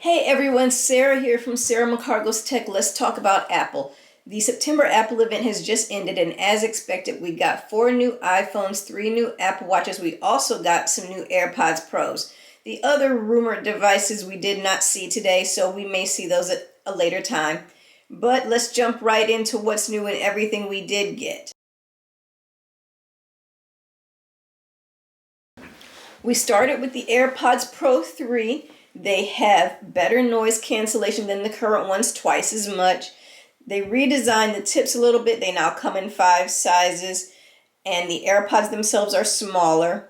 Hey everyone, Sarah here from Sarah McCargo's Tech. Let's talk about Apple. The September Apple event has just ended, and as expected, we got 4 new iPhones, 3 new Apple Watches. We also got some new AirPods Pros. The other rumored devices we did not see today, so we may see those at a later time. But let's jump right into what's new and everything we did get. We started with the AirPods Pro 3. They have better noise cancellation than the current ones, twice as much. They redesigned the tips a little bit. They now come in 5 sizes, and the AirPods themselves are smaller.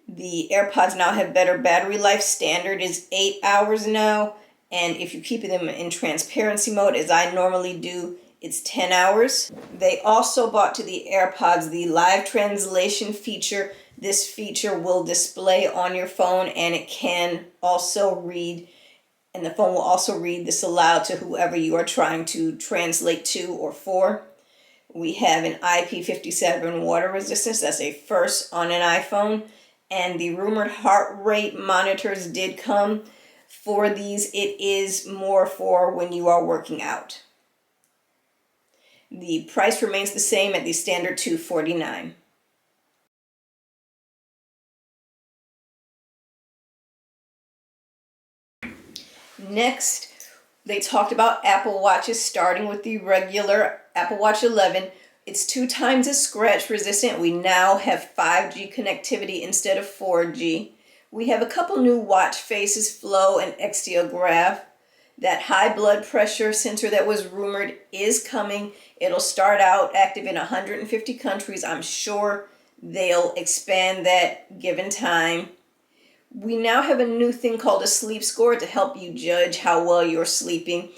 The AirPods now have better battery life. Standard is 8 hours now, and if you keep them in transparency mode, as I normally do, it's 10 hours. They also brought to the AirPods the live translation feature. This feature will display on your phone, and it can also read, and the phone will also read this aloud to whoever you are trying to translate to or for. We have an IP57 water resistance. That's a first on an iPhone. And the rumored heart rate monitors did come. For these, it is more for when you are working out. The price remains the same at the standard $249. Next, they talked about Apple Watches, starting with the regular Apple Watch 11. It's 2 times as scratch resistant. We now have 5G connectivity instead of 4G. We have a couple new watch faces, Flow and Extiograph. That high blood pressure sensor that was rumored is coming. It'll start out active in 150 countries. I'm sure they'll expand that given time. We now have a new thing called a sleep score to help you judge how well you're sleeping.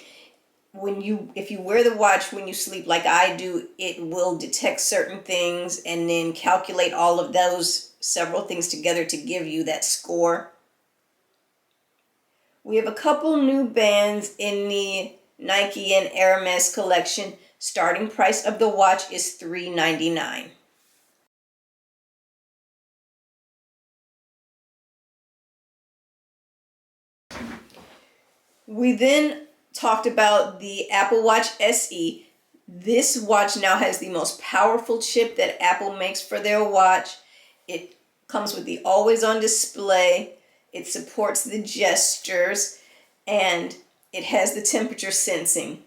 If you wear the watch when you sleep like I do, it will detect certain things and then calculate all of those several things together to give you that score. We have a couple new bands in the Nike and Hermes collection. Starting price of the watch is $399. We then talked about the Apple Watch SE. This watch now has the most powerful chip that Apple makes for their watch. It comes with the always-on display. It supports the gestures, and it has the temperature sensing.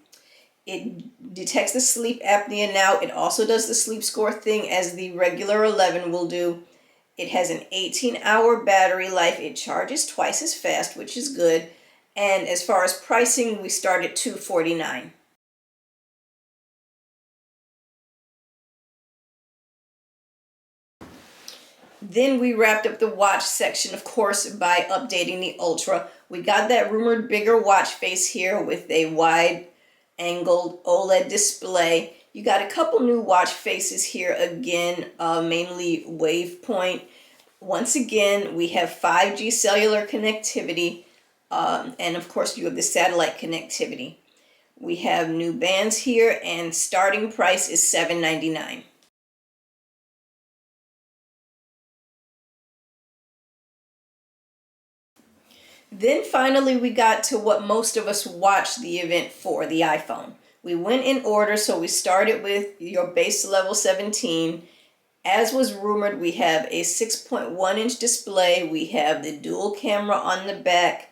It detects the sleep apnea now. It also does the sleep score thing as the regular 11 will do. It has an 18-hour battery life. It charges twice as fast, which is good. And as far as pricing, we start at $249. Then we wrapped up the watch section, of course, by updating the Ultra. We got that rumored bigger watch face here with a wide-angled OLED display. You got a couple new watch faces here again, mainly WavePoint. Once again, we have 5G cellular connectivity. And of course you have the satellite connectivity. We have new bands here, and starting price is $799. Then finally we got to what most of us watched the event for, the iPhone. We went in order, so we started with your base level 17. As was rumored, we have a 6.1-inch display. We have the dual camera on the back,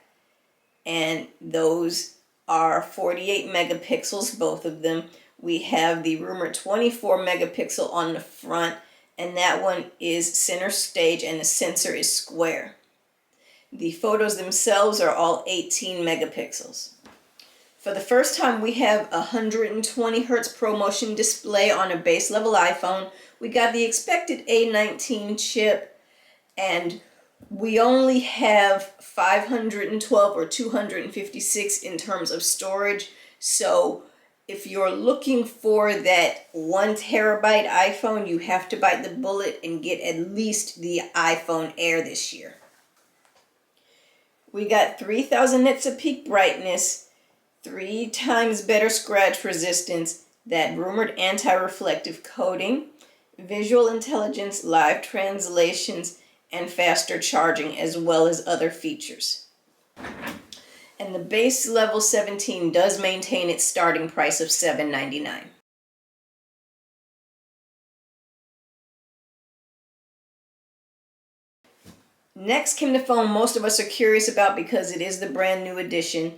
and those are 48 megapixels, both of them. We have the rumored 24 megapixel on the front, and that one is center stage, and the sensor is square. The photos themselves are all 18 megapixels. For the first time, we have a 120 Hz ProMotion display on a base level iPhone. We got the expected A19 chip, and we only have 512 or 256 in terms of storage. So if you're looking for that 1 terabyte iPhone, you have to bite the bullet and get at least the iPhone Air this year. We got 3000 nits of peak brightness, 3 times better scratch resistance, that rumored anti-reflective coating, visual intelligence, live translations, and faster charging, as well as other features. And the base level 17 does maintain its starting price of $799. Next came the phone most of us are curious about because it is the brand new edition.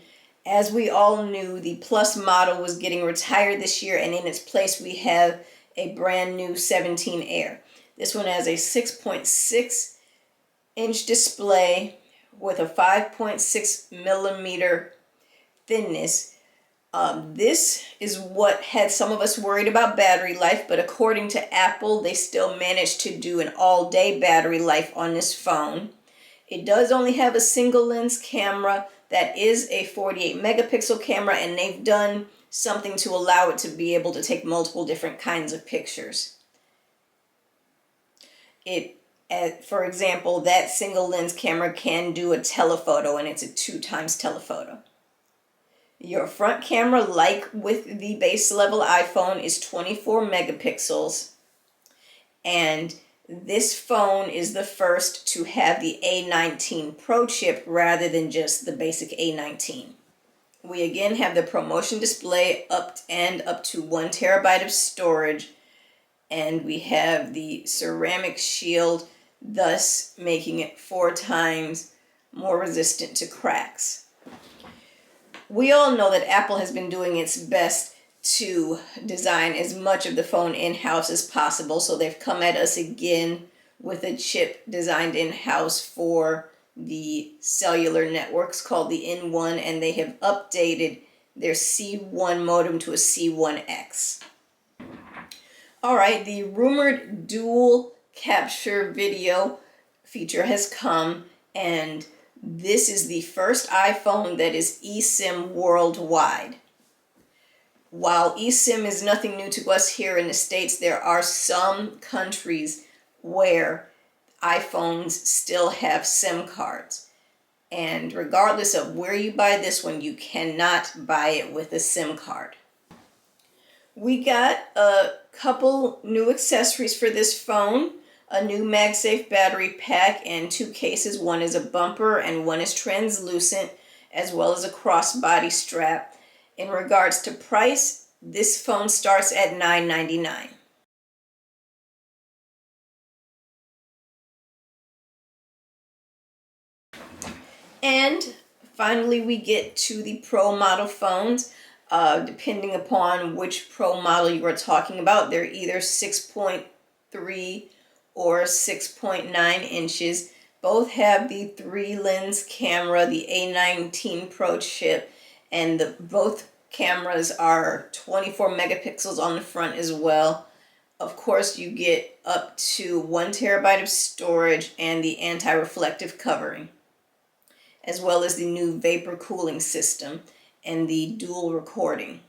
As we all knew, the Plus model was getting retired this year, and in its place we have a brand new 17 Air. This one has a 6.6 inch display with a 5.6 millimeter thinness. This is what had some of us worried about battery life, but according to Apple, they still managed to do an all-day battery life on this phone. It does only have a single lens camera that is a 48 megapixel camera, and they've done something to allow it to be able to take multiple different kinds of pictures. For example, that single lens camera can do a telephoto, and it's a 2x telephoto. Your front camera, like with the base level iPhone, is 24 megapixels, and this phone is the first to have the A19 Pro chip rather than just the basic A19. We again have the ProMotion display up to 1 terabyte of storage, and we have the ceramic shield, thus making it 4 times more resistant to cracks. We all know that Apple has been doing its best to design as much of the phone in-house as possible, so they've come at us again with a chip designed in-house for the cellular networks called the N1, and they have updated their C1 modem to a C1X. Alright, the rumored dual capture video feature has come, and this is the first iPhone that is eSIM worldwide. While eSIM is nothing new to us here in the States, there are some countries where iPhones still have SIM cards. And regardless of where you buy this one, you cannot buy it with a SIM card. We got a couple new accessories for this phone. A new MagSafe battery pack and 2 cases. One is a bumper and one is translucent, as well as a crossbody strap. In regards to price, this phone starts at $999. And finally, we get to the Pro model phones. Depending upon which Pro model you are talking about, they're either 6.3 or 6.9 inches. Both have the 3 lens camera, the A19 Pro chip, and both cameras are 24 megapixels on the front as well. Of course, you get up to 1 terabyte of storage and the anti-reflective covering, as well as the new vapor cooling system and the dual recording.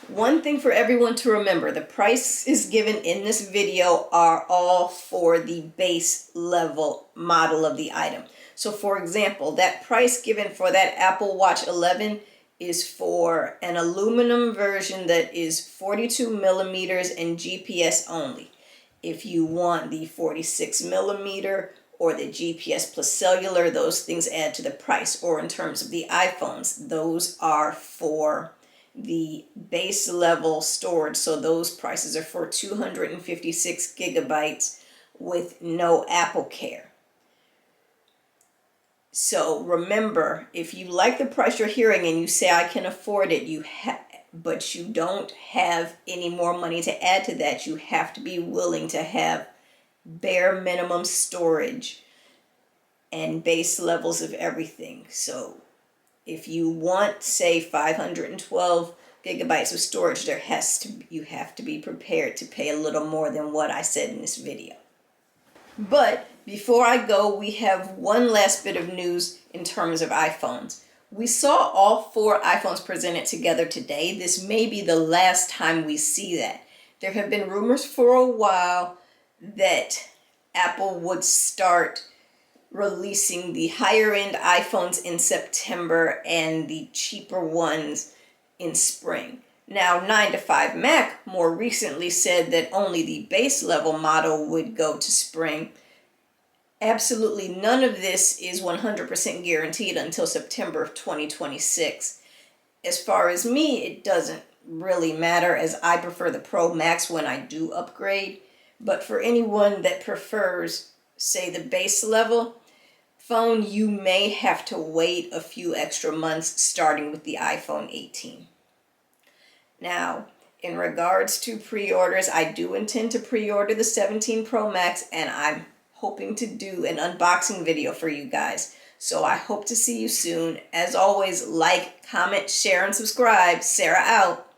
One thing for everyone to remember, the prices given in this video are all for the base level model of the item. So for example, that price given for that Apple Watch 11 is for an aluminum version that is 42 millimeters and GPS only. If you want the 46 millimeter or the GPS plus cellular, those things add to the price. Or in terms of the iPhones, those are for the base level storage, so those prices are for 256 gigabytes with no Apple Care. So remember, if you like the price you're hearing and you say I can afford it, but you don't have any more money to add to that, you have to be willing to have bare minimum storage and base levels of everything. So if you want, say, 512 gigabytes of storage, you have to be prepared to pay a little more than what I said in this video. But before I go, we have one last bit of news in terms of iPhones. We saw all 4 iPhones presented together today. This may be the last time we see that. There have been rumors for a while that Apple would start releasing the higher end iPhones in September and the cheaper ones in spring. Now 9to5Mac more recently said that only the base level model would go to spring, Absolutely none of this is 100% guaranteed until September of 2026. As far as me, it doesn't really matter, as I prefer the Pro Max when I do upgrade. But for anyone that prefers, say, the base level phone, you may have to wait a few extra months starting with the iPhone 18. Now, in regards to pre-orders, I do intend to pre-order the 17 Pro Max, and I'm hoping to do an unboxing video for you guys. So I hope to see you soon. As always, like, comment, share, and subscribe. Sarah out.